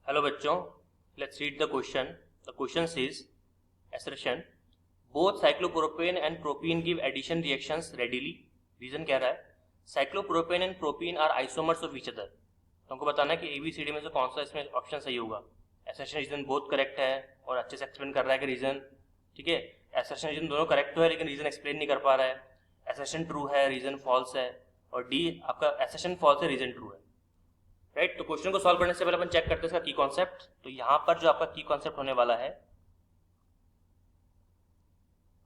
Hello बच्चों, let's read the question. The question is assertion both cyclopropane and propene give addition reactions readily. Reason कह रहा है cyclopropane and propene are isomers of each other. तुमको बताना है कि ABCD में से कौन सा इसमें ऑप्शन सही होगा. assertion रीजन बोथ करेक्ट है और अच्छे से एक्सप्लेन कर रहा है कि रीजन ठीक है. assertion रीजन दोनों करेक्ट है लेकिन रीजन एक्सप्लेन नहीं कर पा रहा है. assertion ट्रू है, रीजन फॉल्स है, और डी आपका assertion फॉल्स है, रीजन ट्रू है. राइट. तो क्वेश्चन को सॉल्व करने से पहले अपन चेक करते हैं इसका की कॉन्सेप्ट. तो यहाँ पर जो आपका की कॉन्सेप्ट होने वाला है,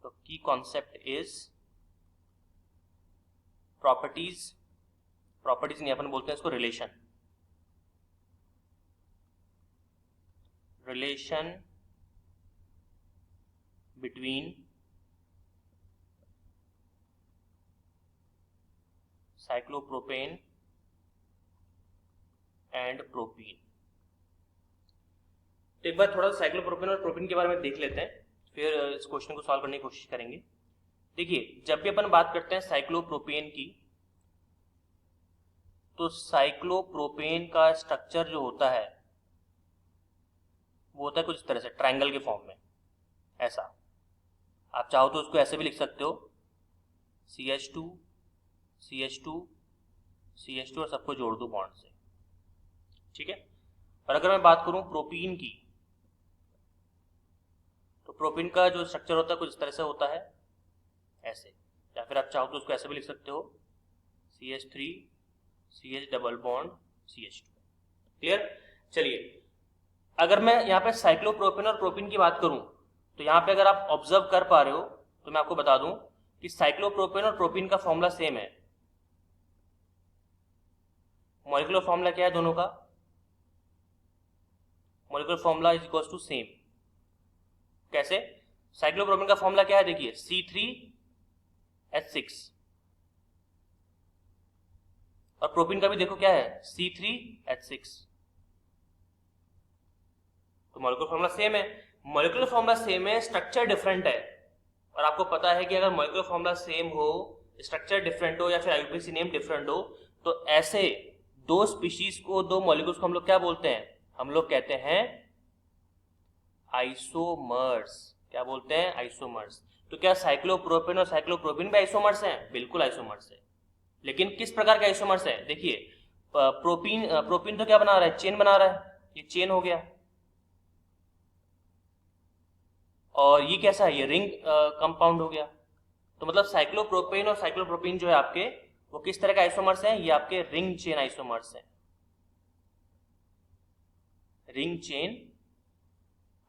तो की कॉन्सेप्ट इज प्रॉपर्टीज नहीं, अपन बोलते हैं इसको relation between cyclopropane and propene. तो एक बार थोड़ा सा साइक्लोप्रोपेन और प्रोपीन के बारे में देख लेते हैं, फिर इस क्वेश्चन को सॉल्व करने की कोशिश करेंगे. देखिए, जब भी अपन बात करते हैं साइक्लोप्रोपेन की, तो साइक्लोप्रोपेन का स्ट्रक्चर जो होता है वो होता है कुछ इस तरह से, ट्रायंगल के फॉर्म में. ऐसा आप चाहो तो उसको ऐसे भी लिख सकते हो, CH2 CH2 CH2 और सबको जोड़ दो बॉन्ड से. ठीक है. और अगर मैं बात करूं प्रोपीन की, तो प्रोपीन का जो स्ट्रक्चर होता है कुछ इस तरह से होता है, ऐसे. या फिर आप चाहो तो उसको ऐसे भी लिख सकते हो, CH3 CH double bond CH2. Clear. चलिए, अगर मैं यहाँ पे साइक्लोप्रोपेन और प्रोपीन की बात करूं, तो यहाँ पे अगर आप ऑब्जर्व कर पा रहे हो तो मैं आपको बता दूं कि साइक्लोप्रोपेन और प्रोपीन का फॉर्मूला सेम है. मॉलिक्यूलर फॉर्मूला क्या है दोनों का? Molecular formula is equal to same. कैसे? साइक्लोप्रोपेन का फॉर्मूला क्या है? देखिए, C3H6, और प्रोपीन का भी देखो क्या है, C3H6. तो मॉलिक्यूलर फॉर्मूला सेम है. मॉलिक्यूलर फॉर्मूला सेम है, स्ट्रक्चर डिफरेंट है. और आपको पता है कि अगर मॉलिक्यूलर फॉर्मूला सेम हो, स्ट्रक्चर डिफरेंट हो, या फिर आईयूपीएसी नेम डिफरेंट हो, तो ऐसे दो स्पीशीज को, दो मॉलिक्यूल्स को हम लोग क्या बोलते हैं? हम लोग कहते हैं आइसोमर्स. क्या बोलते हैं? आइसोमर्स. तो क्या साइक्लोप्रोपेन और साइक्लोप्रोपीन भी आइसोमर्स हैं? बिल्कुल आइसोमर्स है. लेकिन किस प्रकार के आइसोमर्स है? देखिए, प्रोपीन तो क्या बना रहा है? चेन बना रहा है. ये चेन हो गया. और ये कैसा है? ये रिंग कंपाउंड हो गया. तो मतलब साइक्लोप्रोपेन और साइक्लोप्रोपीन जो है आपके, वो किस तरह के आइसोमर्स हैं? ये आपके रिंग चेन आइसोमर्स हैं. रिंग चेन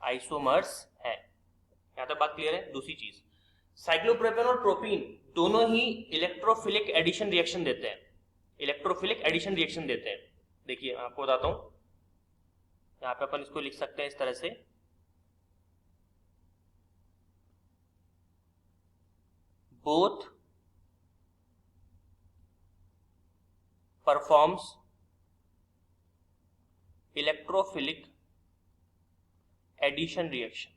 आइसोमर्स है. यहां तक बात क्लियर है. दूसरी चीज, साइक्लोप्रोपेन और प्रोपीन दोनों ही इलेक्ट्रोफिलिक एडिशन रिएक्शन देते हैं. इलेक्ट्रोफिलिक एडिशन रिएक्शन देते हैं. देखिए, मैं आपको बताता हूं. यहां पे अपन इसको लिख सकते हैं इस तरह से, both performs electrophilic addition reaction.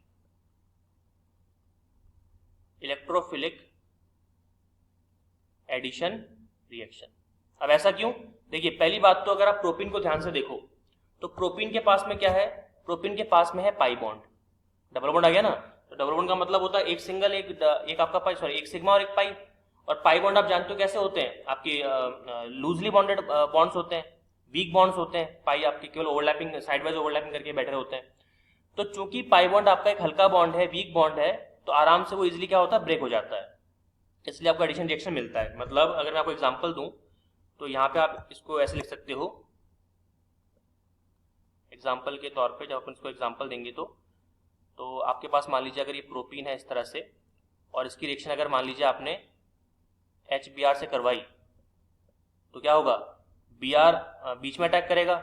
Electrophilic addition reaction. अब ऐसा क्यों? देखिए, पहली बात तो अगर आप प्रोपीन को ध्यान से देखो, तो प्रोपीन के पास में क्या है? प्रोपीन के पास में है पाई बॉन्ड. डबल बॉन्ड आ गया ना. तो डबल बॉन्ड का मतलब होता है एक सिंगल, एक आपका पाई, सॉरी, एक सिग्मा और एक पाई. और पाई बॉन्ड आप जानते हो कैसे होते हैं? आपके लूजली बॉन्डेड बॉन्ड्स होते हैं, वीक बॉन्ड्स होते हैं. पाई आपके केवल ओवरलैपिंग, साइडवाइज ओवरलैपिंग करके बैठे होते हैं. तो चूंकि पाई बॉन्ड आपका एक हल्का बॉन्ड है, वीक बॉन्ड है, तो आराम से वो इजीली क्या होता है? ब्रेक हो जाता है. इसलिए आपको एडिशन रिएक्शन मिलता है. मतलब अगर मैं आपको एग्जांपल दूं, तो यहाँ पे आप इसको ऐसे लिख सकते हो. एग्जांपल के तौर पे जब अपन इसको एग्जांपल देंगे, तो आपके पास मान लीजिए अगर ये प्रोपीन है इस तरह से, और इसकी रिएक्शन अगर मान लीजिए आपने HBr से करवाई, तो क्या होगा? Br बीच में अटैक करेगा.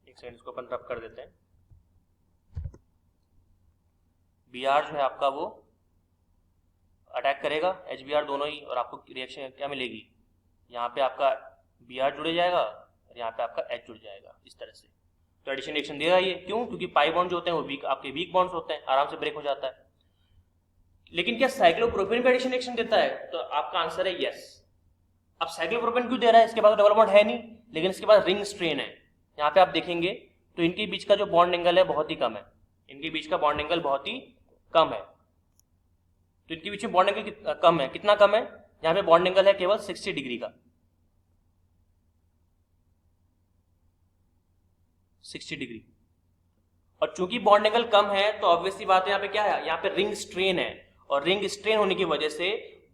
एक सेकंड, इसको अपन रब कर देते हैं. Br जो है आपका वो अटैक करेगा HBr दोनों ही, और आपको रिएक्शन क्या मिलेगी? यहाँ पे आपका Br जुड़ जाएगा और यहाँ पे आपका H जुड़ जाएगा इस तरह से. तो एडिशन रिएक्शन देगा ये. क्यों? क्योंकि पाई बॉन्ड जो होते हैं वो वीक, आपके वीक बॉन्ड्स होते हैं, आराम से ब्रेक हो जाता है. लेकिन क्या साइक्लोप्रोपेन भी एडिशन रिएक्शन देता है? तो आपका आंसर है यस. अब साइक्लोप्रोपेन क्यों दे रहा है? इसके पास डबल बॉन्ड है नहीं, लेकिन इसके पास रिंग स्ट्रेन है. यहाँ पे आप देखेंगे तो इनके बीच का जो बॉन्ड एंगल है बहुत ही कम है, इनके बीच का बॉन्ड एंगल बहुत ही कम है। तो इनके बीच में बॉन्ड एंगल कम है, कितना कम है, यहाँ पे बॉन्ड एंगल है केवल 60 डिग्री का, 60 डिग्री। और चूंकि बॉन्ड एंगल कम है तो ऑब्वियसली बात है यहाँ पे क्या है, यहाँ पे रिंग स्ट्रेन है, और रिंग स्ट्रेन होने की वजह से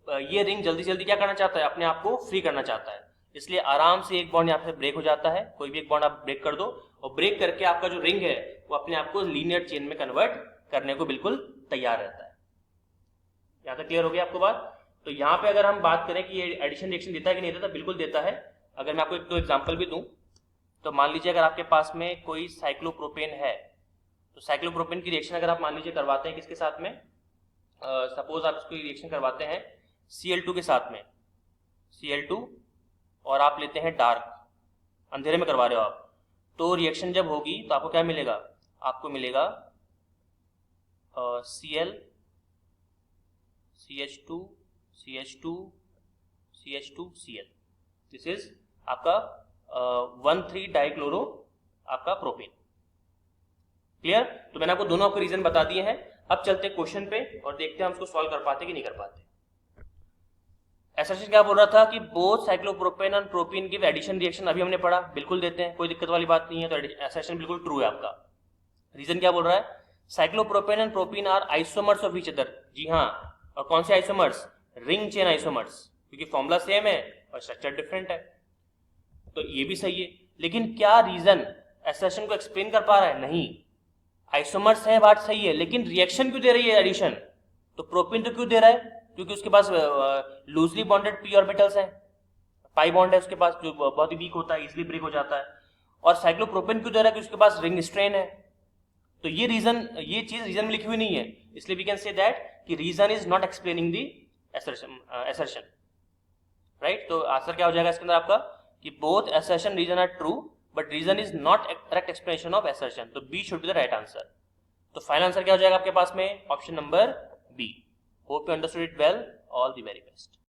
ये रिंग जल्दी जल्दी क्या करना चाहता है, अपने आप को फ्री करना चाहता है, इसलिए आराम से एक बॉन्ड यहाँ पे ब्रेक हो जाता है, कोई भी एक बॉन्ड आप ब्रेक कर दो, और ब्रेक करके आपका जो रिंग है वो अपने आप को लीनियर चेन में कन्वर्ट करने को बिल्कुल तैयार रहता है। यहाँ तक क्लियर हो गया आपको बात। तो यहाँ पे अगर हम बात करें कि ये एडिशन रिएक्शन देता है कि नहीं देता, बिल्कुल देता है। अगर मैं आपको एक दो एग्जाम्पल भी दूं, तो मान लीजिए अगर आपके पास में कोई साइक्लोप्रोपेन है, तो साइक्लोप्रोपेन की रिएक्शन अगर आप मान लीजिए करवाते हैं किसके साथ में, सपोज आप इसको रिएक्शन करवाते हैं Cl2 के साथ में, Cl2, और आप लेते हैं डार्क, अंधेरे में करवा रहे हो आप, तो रिएक्शन जब होगी तो आपको क्या मिलेगा, आपको मिलेगा Cl, CH2, CH2, CH2, Cl। This is आपका 1,3 डाइक्लोरो आपका प्रोपेन। क्लियर? तो मैंने आपको दोनों आपके रीजन बता दिए हैं। अब चलते हैं क्वेश्चन पे और देखते हैं हम इसको सॉल्व कर पाते कि नहीं कर पाते। एसर्शन क्या बोल रहा था कि बोथ साइक्लोप्रोपेन और प्रोपीन गिव एडिशन रिएक्शन, अभी हमने पढ़ा, बिल्कुल देते हैं, कोई दिक्कत वाली बात नहीं है, तो एसर्शन बिल्कुल ट्रू है आपका। रीजन क्या बोल रहा है, cyclopropane and propene are isomers of each other. जी हाँ, और कौन से आइसोमर्स, रिंग चेन आइसोमर्स, क्योंकि फॉर्मूला सेम है और स्ट्रक्चर डिफरेंट है, तो ये भी सही है। लेकिन क्या रीजन एसर्शन को एक्सप्लेन कर पा रहा है, नहीं, आइसोमर्स है, बात सही है, लेकिन रिएक्शन क्यों दे रही है एडिशन, तो प्रोपीन तो क्यों दे रहा है, क्योंकि उसके पास लूजली बॉन्डेड पी ऑर्बिटल्स हैं, पाई बॉन्ड है उसके पास जो बहुत ही वीक होता है, इजीली ब्रेक हो जाता है। और साइक्लोप्रोपेन क्यों दे रहा है, क्योंकि उसके पास रिंग स्ट्रेन है। तो ये रीजन, ये चीज रीजन में लिखी हुई नहीं है, इसलिए वी कैन से दैट कि reason is not explaining the assertion, right. तो आंसर क्या हो जाएगा इसके अंदर आपका कि both assertion reason are true but reason is not correct explanation of assertion, तो B should be the right answer. तो फाइनल आंसर क्या हो जाएगा आपके पास में, option number B. Hope you understood it well, all the very best.